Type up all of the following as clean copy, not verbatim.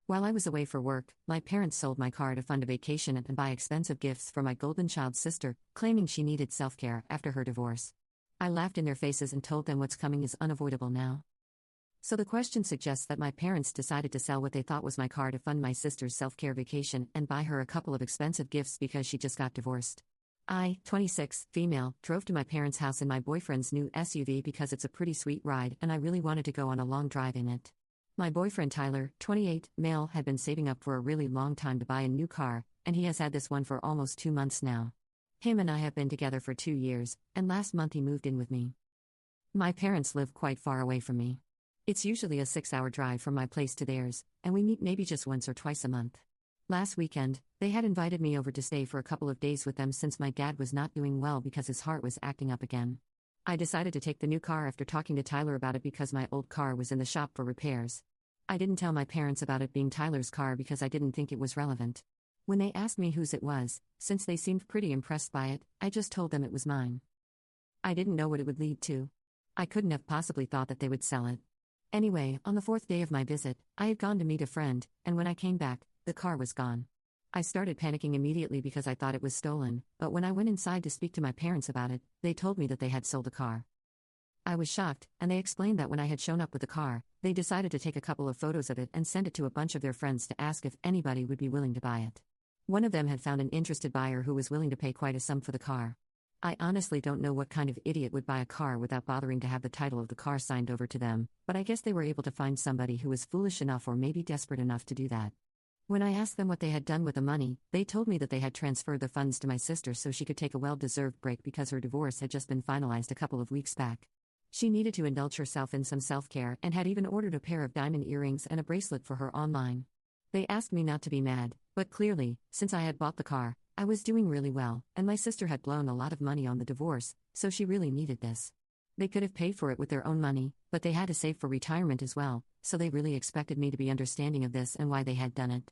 While I was away for work, my parents sold my car to fund a vacation and buy expensive gifts for my golden child sister, claiming she needed self-care after her divorce. I laughed in their faces and told them what's coming is unavoidable now. So the question suggests that my parents decided to sell what they thought was my car to fund my sister's self-care vacation and buy her a couple of expensive gifts because she just got divorced. I, 26, female, drove to my parents' house in my boyfriend's new SUV because it's a pretty sweet ride and I really wanted to go on a long drive in it. My boyfriend Tyler, 28, male, had been saving up for a really long time to buy a new car, and he has had this one for almost 2 months now. Him and I have been together for 2 years, and last month he moved in with me. My parents live quite far away from me. It's usually a 6-hour drive from my place to theirs, and we meet maybe just once or twice a month. Last weekend, they had invited me over to stay for a couple of days with them since my dad was not doing well because his heart was acting up again. I decided to take the new car after talking to Tyler about it because my old car was in the shop for repairs. I didn't tell my parents about it being Tyler's car because I didn't think it was relevant. When they asked me whose it was, since they seemed pretty impressed by it, I just told them it was mine. I didn't know what it would lead to. I couldn't have possibly thought that they would sell it. Anyway, on the 4th day of my visit, I had gone to meet a friend, and when I came back, the car was gone. I started panicking immediately because I thought it was stolen, but when I went inside to speak to my parents about it, they told me that they had sold the car. I was shocked, and they explained that when I had shown up with the car, they decided to take a couple of photos of it and send it to a bunch of their friends to ask if anybody would be willing to buy it. One of them had found an interested buyer who was willing to pay quite a sum for the car. I honestly don't know what kind of idiot would buy a car without bothering to have the title of the car signed over to them, but I guess they were able to find somebody who was foolish enough or maybe desperate enough to do that. When I asked them what they had done with the money, they told me that they had transferred the funds to my sister so she could take a well-deserved break because her divorce had just been finalized a couple of weeks back. She needed to indulge herself in some self-care and had even ordered a pair of diamond earrings and a bracelet for her online. They asked me not to be mad, but clearly, since I had bought the car, I was doing really well, and my sister had blown a lot of money on the divorce, so she really needed this. They could have paid for it with their own money, but they had to save for retirement as well, so they really expected me to be understanding of this and why they had done it.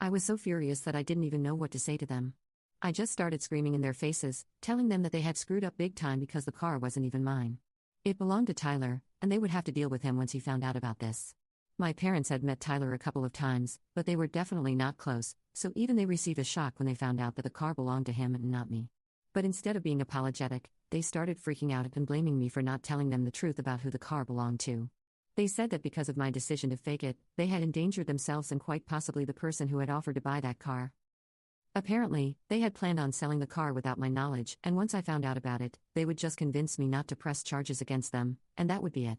I was so furious that I didn't even know what to say to them. I just started screaming in their faces, telling them that they had screwed up big time because the car wasn't even mine. It belonged to Tyler, and they would have to deal with him once he found out about this. My parents had met Tyler a couple of times, but they were definitely not close, so even they received a shock when they found out that the car belonged to him and not me. But instead of being apologetic, they started freaking out and blaming me for not telling them the truth about who the car belonged to. They said that because of my decision to fake it, they had endangered themselves and quite possibly the person who had offered to buy that car. Apparently, they had planned on selling the car without my knowledge, and once I found out about it, they would just convince me not to press charges against them, and that would be it.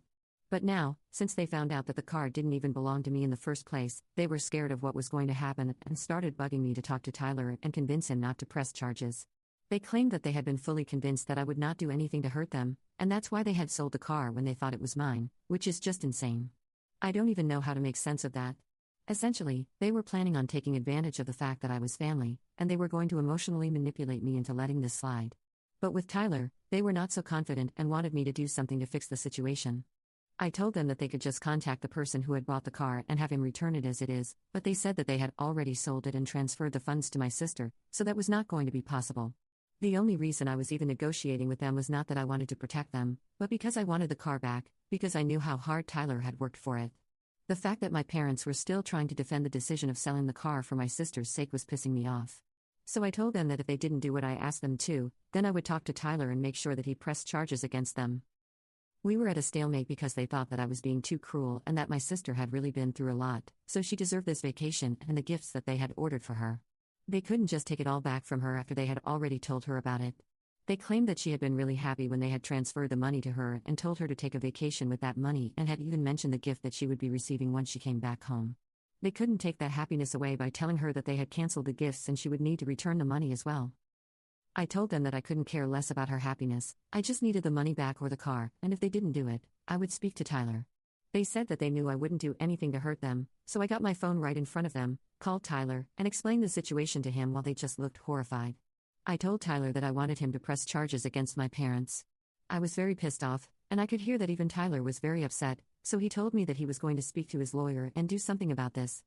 But now, since they found out that the car didn't even belong to me in the first place, they were scared of what was going to happen and started bugging me to talk to Tyler and convince him not to press charges. They claimed that they had been fully convinced that I would not do anything to hurt them, and that's why they had sold the car when they thought it was mine, which is just insane. I don't even know how to make sense of that. Essentially, they were planning on taking advantage of the fact that I was family, and they were going to emotionally manipulate me into letting this slide. But with Tyler, they were not so confident and wanted me to do something to fix the situation. I told them that they could just contact the person who had bought the car and have him return it as it is, but they said that they had already sold it and transferred the funds to my sister, so that was not going to be possible. The only reason I was even negotiating with them was not that I wanted to protect them, but because I wanted the car back, because I knew how hard Tyler had worked for it. The fact that my parents were still trying to defend the decision of selling the car for my sister's sake was pissing me off. So I told them that if they didn't do what I asked them to, then I would talk to Tyler and make sure that he pressed charges against them. We were at a stalemate because they thought that I was being too cruel and that my sister had really been through a lot, so she deserved this vacation and the gifts that they had ordered for her. They couldn't just take it all back from her after they had already told her about it. They claimed that she had been really happy when they had transferred the money to her and told her to take a vacation with that money and had even mentioned the gift that she would be receiving once she came back home. They couldn't take that happiness away by telling her that they had canceled the gifts and she would need to return the money as well. I told them that I couldn't care less about her happiness, I just needed the money back or the car, and if they didn't do it, I would speak to Tyler. They said that they knew I wouldn't do anything to hurt them, so I got my phone right in front of them, called Tyler, and explained the situation to him while they just looked horrified. I told Tyler that I wanted him to press charges against my parents. I was very pissed off, and I could hear that even Tyler was very upset, so he told me that he was going to speak to his lawyer and do something about this.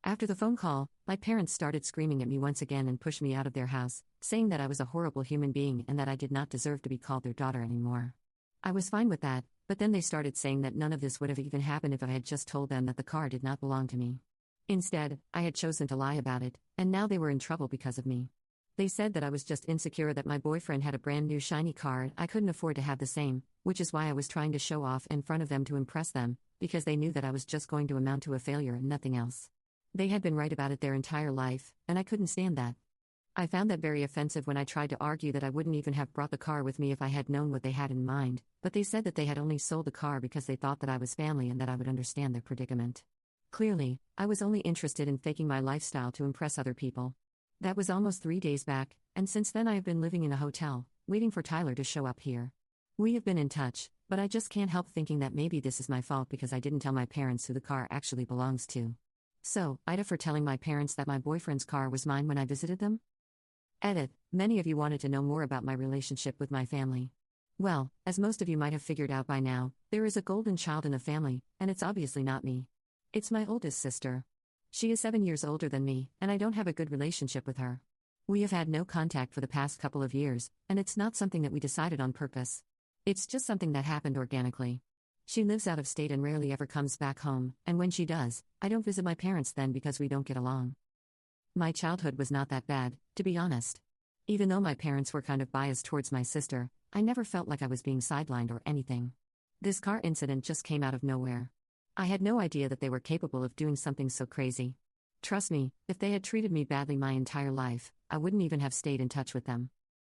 After the phone call, my parents started screaming at me once again and pushed me out of their house, saying that I was a horrible human being and that I did not deserve to be called their daughter anymore. I was fine with that, but then they started saying that none of this would have even happened if I had just told them that the car did not belong to me. Instead, I had chosen to lie about it, and now they were in trouble because of me. They said that I was just insecure that my boyfriend had a brand new shiny car and I couldn't afford to have the same, which is why I was trying to show off in front of them to impress them, because they knew that I was just going to amount to a failure and nothing else. They had been right about it their entire life, and I couldn't stand that. I found that very offensive when I tried to argue that I wouldn't even have brought the car with me if I had known what they had in mind, but they said that they had only sold the car because they thought that I was family and that I would understand their predicament. Clearly, I was only interested in faking my lifestyle to impress other people. That was almost 3 days back, and since then I have been living in a hotel, waiting for Tyler to show up here. We have been in touch, but I just can't help thinking that maybe this is my fault because I didn't tell my parents who the car actually belongs to. So, Ida for telling my parents that my boyfriend's car was mine when I visited them? Edit. Many of you wanted to know more about my relationship with my family. Well, as most of you might have figured out by now, there is a golden child in the family, and it's obviously not me. It's my oldest sister. She is 7 years older than me, and I don't have a good relationship with her. We have had no contact for the past couple of years, and it's not something that we decided on purpose. It's just something that happened organically. She lives out of state and rarely ever comes back home, and when she does, I don't visit my parents then because we don't get along. My childhood was not that bad, to be honest. Even though my parents were kind of biased towards my sister, I never felt like I was being sidelined or anything. This car incident just came out of nowhere. I had no idea that they were capable of doing something so crazy. Trust me, if they had treated me badly my entire life, I wouldn't even have stayed in touch with them.